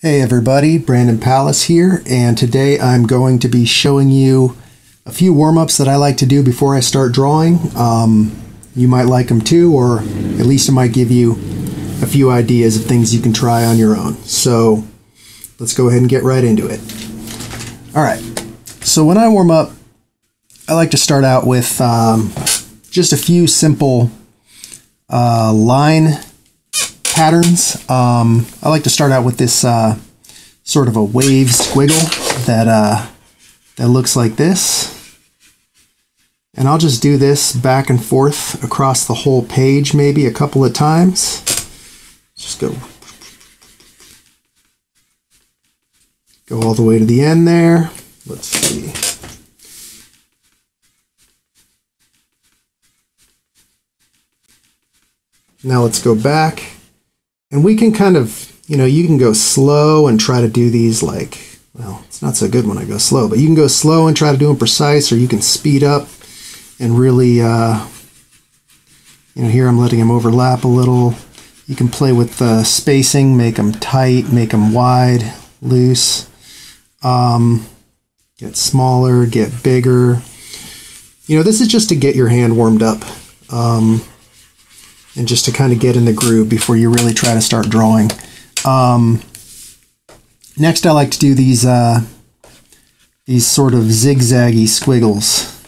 Hey everybody, Brandon Palace here, and today I'm going to be showing you a few warm-ups that I like to do before I start drawing. You might like them too, or at least it might give you a few ideas of things you can try on your own. So let's go ahead and get right into it. Alright, so when I warm up, I like to start out with just a few simple line patterns. I like to start out with this sort of a wave squiggle that looks like this, and I'll just do this back and forth across the whole page maybe a couple of times. Just go all the way to the end there. Let's see. Now let's go back. And we can kind of, you can go slow and try to do these like, well, it's not so good when I go slow, but you can go slow and try to do them precise, or you can speed up and really, here I'm letting them overlap a little. You can play with the spacing, make them tight, make them wide, loose, get smaller, get bigger. This is just to get your hand warmed up. And just to kind of get in the groove before you really try to start drawing. Next, I like to do these sort of zigzaggy squiggles.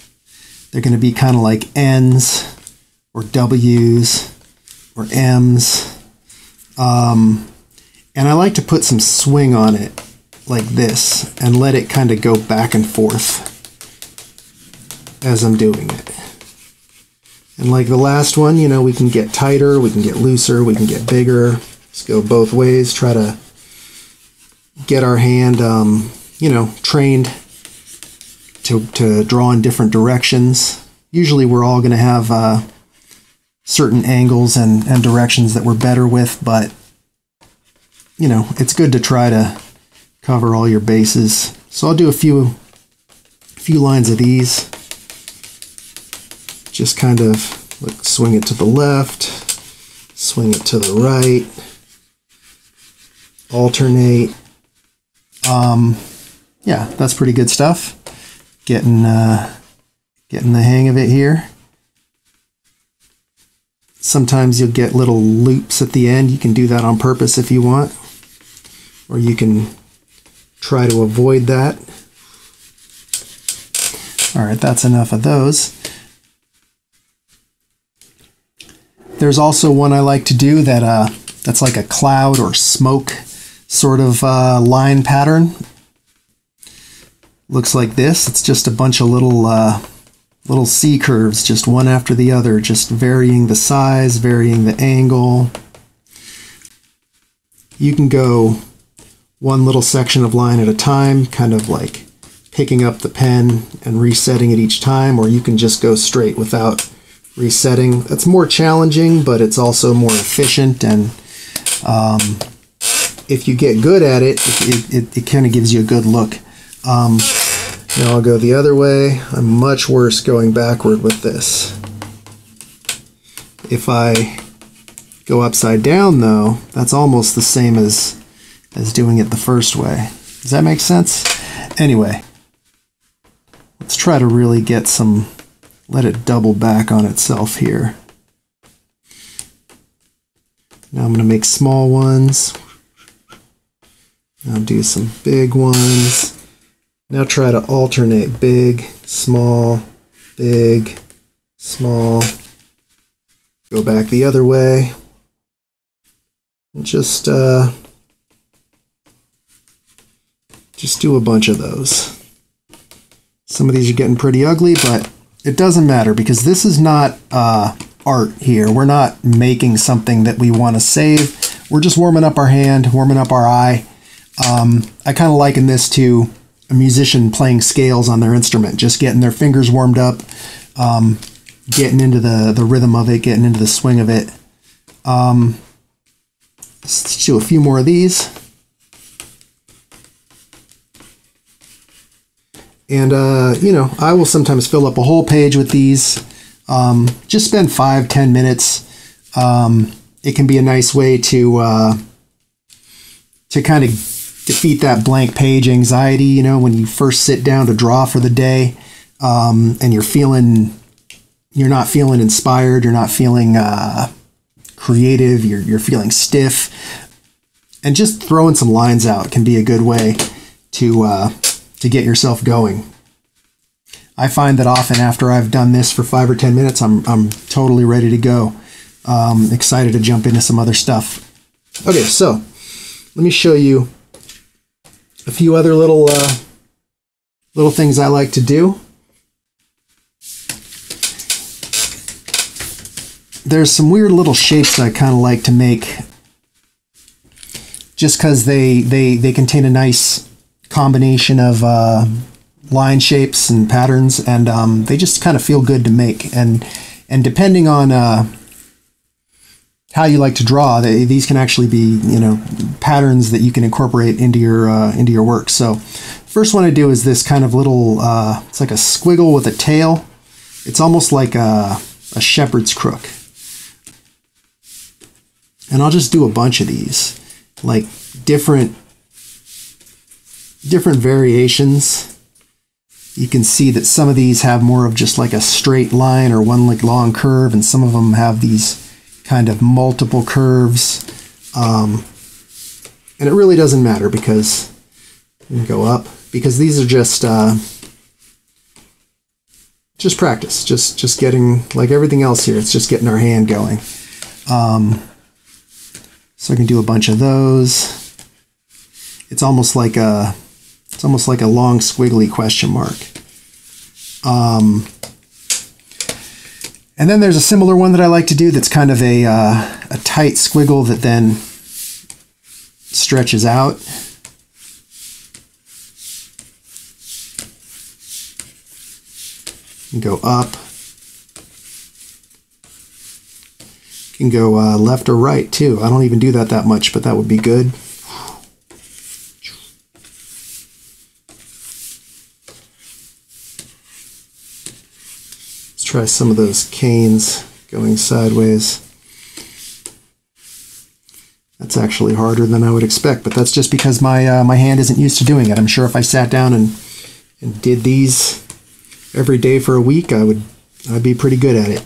They're going to be kind of like N's or W's or M's. And I like to put some swing on it like this and let it kind of go back and forth as I'm doing it. And like the last one, we can get tighter, we can get looser, we can get bigger. Just go both ways, try to get our hand, trained to draw in different directions. Usually we're all going to have certain angles and directions that we're better with, but, it's good to try to cover all your bases. So I'll do a few lines of these. Just kind of swing it to the left, swing it to the right, alternate. Yeah, that's pretty good stuff. Getting the hang of it here. Sometimes you'll get little loops at the end. You can do that on purpose if you want, or you can try to avoid that. All right, that's enough of those. There's also one I like to do that's like a cloud or smoke sort of line pattern. Looks like this. It's just a bunch of little C curves, just one after the other, just varying the size, varying the angle. You can go one little section of line at a time, kind of like picking up the pen and resetting it each time, or you can just go straight without resetting. That's more challenging, but it's also more efficient, and if you get good at it, it kind of gives you a good look. Now I'll go the other way. I'm much worse going backward with this. If I go upside down though, that's almost the same as doing it the first way. Does that make sense? Anyway, let's try to really get some, let it double back on itself here. Now I'm going to make small ones. Now do some big ones. Now try to alternate big, small, big, small. Go back the other way. And just do a bunch of those. Some of these are getting pretty ugly, but it doesn't matter because this is not art here. We're not making something that we want to save. We're just warming up our hand, warming up our eye. I kind of liken this to a musician playing scales on their instrument, just getting their fingers warmed up, getting into the rhythm of it, getting into the swing of it. Let's do a few more of these. And, I will sometimes fill up a whole page with these. Just spend 5-10 minutes. It can be a nice way to kind of defeat that blank page anxiety, you know, when you first sit down to draw for the day, and you're not feeling inspired, you're not feeling creative, you're feeling stiff, and just throwing some lines out can be a good way to get yourself going. I find that often after I've done this for 5 or 10 minutes, I'm totally ready to go. Excited to jump into some other stuff. Okay, so let me show you a few other little things I like to do. There's some weird little shapes that I kind of like to make just because they contain a nice combination of line shapes and patterns, and they just kind of feel good to make. And depending on how you like to draw, these can actually be, you know, patterns that you can incorporate into your work. So first one I do is this kind of little, it's like a squiggle with a tail. It's almost like a shepherd's crook. And I'll just do a bunch of these, like different variations. You can see that some of these have more of just like a straight line or one like long curve, and some of them have these kind of multiple curves. And it really doesn't matter because you can go up, because these are just practice, just getting, like everything else here, it's just getting our hand going. So I can do a bunch of those. It's almost like a long squiggly question mark. And then there's a similar one that I like to do that's kind of a tight squiggle that then stretches out. You go up. You can go left or right too. I don't even do that much, but that would be good. Let's try some of those canes going sideways. That's actually harder than I would expect, but that's just because my hand isn't used to doing it. I'm sure if I sat down and did these every day for a week, I'd be pretty good at it.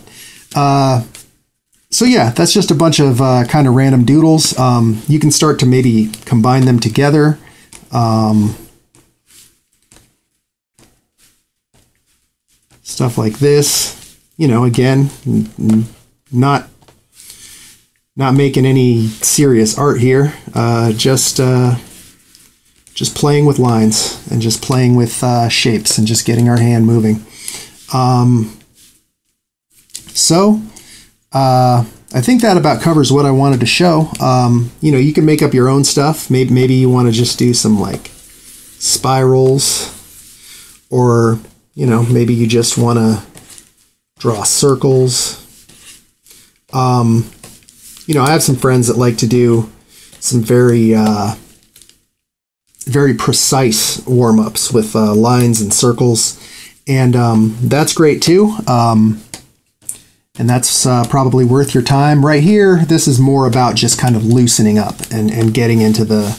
So yeah, that's just a bunch of kind of random doodles. You can start to maybe combine them together. Stuff like this, you know, again, not making any serious art here. Just playing with lines and just playing with shapes and just getting our hand moving. I think that about covers what I wanted to show. You know, you can make up your own stuff. Maybe you want to just do some like spirals, or, you know, maybe you just want to draw circles. You know, I have some friends that like to do some very precise warm-ups with lines and circles, and that's great too. And that's probably worth your time. Right here, this is more about just kind of loosening up and getting into the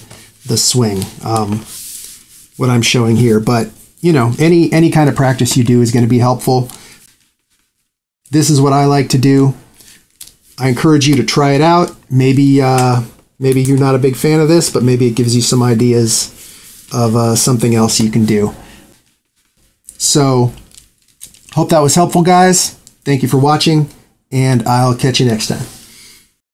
swing, what I'm showing here. But, you know, any kind of practice you do is going to be helpful. This is what I like to do. I encourage you to try it out. Maybe you're not a big fan of this, but maybe it gives you some ideas of something else you can do. So, hope that was helpful, guys. Thank you for watching, and I'll catch you next time.